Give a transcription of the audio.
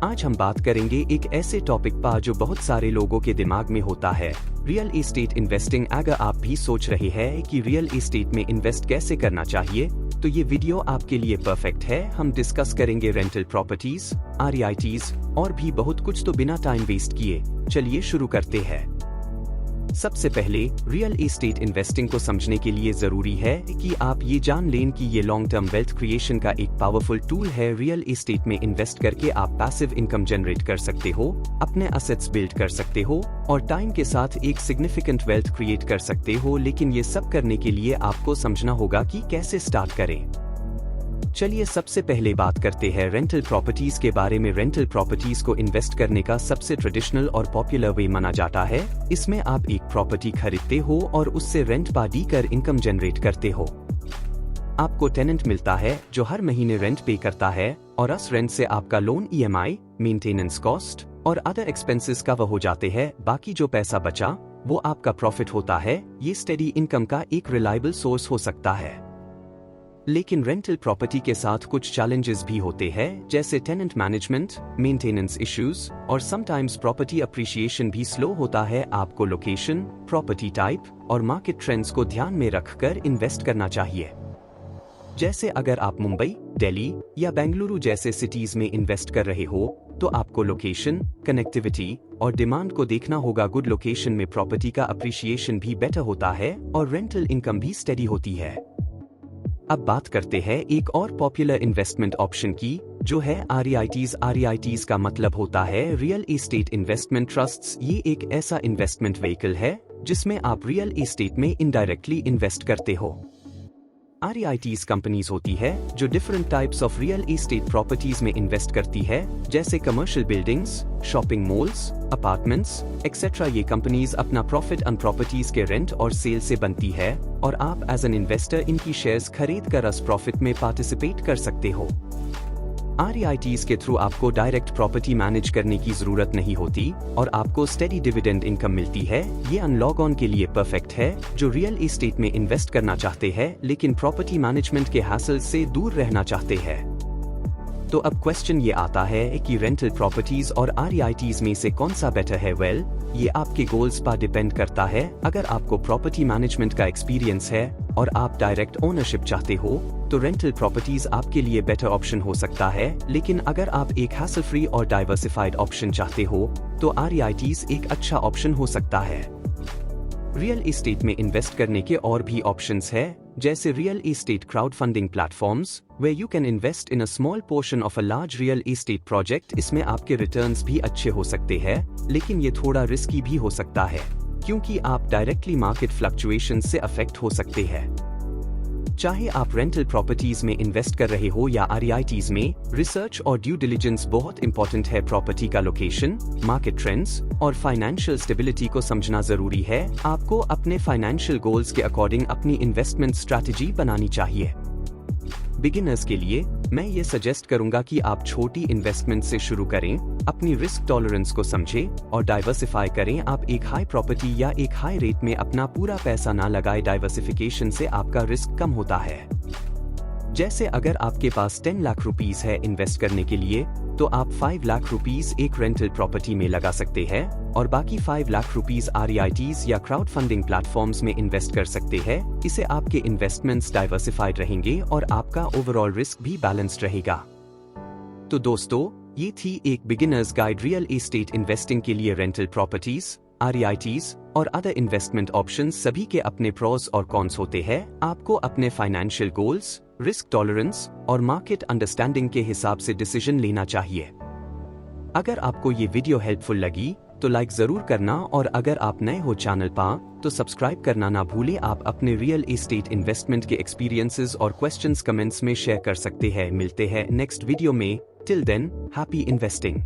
आज हम बात करेंगे एक ऐसे टॉपिक पर जो बहुत सारे लोगों के दिमाग में होता है, रियल एस्टेट इन्वेस्टिंग। अगर आप भी सोच रहे हैं कि रियल एस्टेट में इन्वेस्ट कैसे करना चाहिए, तो ये वीडियो आपके लिए परफेक्ट है। हम डिस्कस करेंगे रेंटल प्रॉपर्टीज, REITs और भी बहुत कुछ। तो बिना टाइम वेस्ट किए चलिए शुरू करते हैं। सबसे पहले रियल एस्टेट इन्वेस्टिंग को समझने के लिए जरूरी है कि आप ये जान लें कि ये लॉन्ग टर्म वेल्थ क्रिएशन का एक पावरफुल टूल है। रियल एस्टेट में इन्वेस्ट करके आप पैसिव इनकम जनरेट कर सकते हो, अपने असेट्स बिल्ड कर सकते हो और टाइम के साथ एक सिग्निफिकेंट वेल्थ क्रिएट कर सकते हो। लेकिन ये सब करने के लिए आपको समझना होगा कि कैसे स्टार्ट करें। चलिए सबसे पहले बात करते हैं रेंटल प्रॉपर्टीज के बारे में। रेंटल प्रॉपर्टीज को इन्वेस्ट करने का सबसे ट्रेडिशनल और पॉपुलर वे माना जाता है। इसमें आप एक प्रॉपर्टी खरीदते हो और उससे रेंट पार्टी कर इनकम जनरेट करते हो। आपको टेनेंट मिलता है जो हर महीने रेंट पे करता है और उस रेंट से आपका लोन, EMI, मेंटेनेंस कॉस्ट और अदर एक्सपेंसेस कवर हो जाते हैं। बाकी जो पैसा बचा वो आपका प्रॉफिट होता है। ये स्टेडी इनकम का एक रिलायबल सोर्स हो सकता है। लेकिन रेंटल प्रॉपर्टी के साथ कुछ चैलेंजेस भी होते हैं, जैसे टेनेंट मैनेजमेंट, मेंटेनेंस इश्यूज और समटाइम्स प्रॉपर्टी अप्रिशिएशन भी स्लो होता है। आपको लोकेशन, प्रॉपर्टी टाइप और मार्केट ट्रेंड्स को ध्यान में रखकर इन्वेस्ट करना चाहिए। जैसे अगर आप मुंबई, दिल्ली या बेंगलुरु जैसे सिटीज में इन्वेस्ट कर रहे हो, तो आपको लोकेशन, कनेक्टिविटी और डिमांड को देखना होगा। गुड लोकेशन में प्रॉपर्टी का अप्रिशिएशन भी बेटर होता है और रेंटल इनकम भी स्टेडी होती है। अब बात करते हैं एक और पॉपुलर इन्वेस्टमेंट ऑप्शन की, जो है REITs। REITs का मतलब होता है रियल एस्टेट इन्वेस्टमेंट ट्रस्ट्स। ये एक ऐसा इन्वेस्टमेंट व्हीकल है जिसमें आप रियल एस्टेट में इनडायरेक्टली इन्वेस्ट करते हो। REITs कंपनीज होती है जो different types of real estate properties में इन्वेस्ट करती है, जैसे commercial buildings, shopping malls, apartments etcetera. ये कंपनीज अपना प्रॉफिट अन प्रॉपर्टीज के रेंट और सेल से बनती है और आप एज एन इन्वेस्टर इनकी शेयर्स खरीद कर उस प्रॉफिट में पार्टिसिपेट कर सकते हो। REITs के थ्रू आपको डायरेक्ट प्रॉपर्टी मैनेज करने की जरूरत नहीं होती और आपको स्टेडी डिविडेंड इनकम मिलती है। ये अनलॉग ऑन के लिए परफेक्ट है जो रियल एस्टेट में इन्वेस्ट करना चाहते हैं लेकिन प्रॉपर्टी मैनेजमेंट के हैसल से दूर रहना चाहते हैं। तो अब क्वेश्चन ये आता है कि रेंटल प्रॉपर्टीज और REITs में से कौन सा बेटर है? वेल, ये आपके गोल्स पर डिपेंड करता है। अगर आपको प्रॉपर्टी मैनेजमेंट का एक्सपीरियंस है और आप डायरेक्ट ओनरशिप चाहते हो, तो रेंटल प्रॉपर्टीज आपके लिए बेटर ऑप्शन हो सकता है। लेकिन अगर आप एक हैसल फ्री और डाइवर्सिफाइड ऑप्शन चाहते हो, तो REITs एक अच्छा ऑप्शन हो सकता है। रियल एस्टेट में इन्वेस्ट करने के और भी ऑप्शंस है, जैसे real estate crowd funding platforms, where you can invest in a small portion of a large real estate project। इसमें आपके रिटर्न्स भी अच्छे हो सकते हैं, लेकिन ये थोड़ा रिस्की भी हो सकता है क्योंकि आप डायरेक्टली मार्केट फ्लक्चुएशन से अफेक्ट हो सकते हैं। चाहे आप रेंटल प्रॉपर्टीज में इन्वेस्ट कर रहे हो या REITs में, रिसर्च और ड्यू डिलिजेंस बहुत इंपॉर्टेंट है। प्रॉपर्टी का लोकेशन, मार्केट ट्रेंड्स और फाइनेंशियल स्टेबिलिटी को समझना जरूरी है। आपको अपने फाइनेंशियल गोल्स के अकॉर्डिंग अपनी इन्वेस्टमेंट स्ट्रैटेजी बनानी चाहिए। बिगिनर्स के लिए मैं ये सजेस्ट करूंगा कि आप छोटी इन्वेस्टमेंट से शुरू करें, अपनी रिस्क टॉलरेंस को समझें और डाइवर्सिफाई करें। आप एक हाई प्रॉपर्टी या एक हाई रेट में अपना पूरा पैसा ना लगाए। डाइवर्सिफिकेशन से आपका रिस्क कम होता है। जैसे अगर आपके पास 10 लाख रुपीस है इन्वेस्ट करने के लिए, तो आप 5 लाख रुपीस एक रेंटल प्रॉपर्टी में लगा सकते हैं और बाकी 5 लाख रुपीस REITs या क्राउड फंडिंग प्लेटफॉर्म्स में इन्वेस्ट कर सकते हैं। इससे आपके इन्वेस्टमेंट्स डाइवर्सिफाइड रहेंगे और आपका ओवरऑल रिस्क भी बैलेंस्ड रहेगा। तो दोस्तों, ये थी एक beginners guide real estate investing के लिए। रेंटल प्रॉपर्टीज, REITs और अदर इन्वेस्टमेंट ऑप्शंस सभी के अपने प्रोस और कॉन्स होते हैं। आपको अपने फाइनेंशियल गोल्स, रिस्क टॉलरेंस और मार्केट अंडरस्टैंडिंग के हिसाब से डिसीजन लेना चाहिए। अगर आपको ये वीडियो हेल्पफुल लगी तो लाइक जरूर करना और अगर आप नए हो चैनल पर तो सब्सक्राइब करना ना भूलें। आप अपने रियल एस्टेट इन्वेस्टमेंट के एक्सपीरियंसेस और क्वेश्चंस कमेंट्स में शेयर कर सकते हैं। मिलते हैं नेक्स्ट वीडियो में। Till then, happy investing.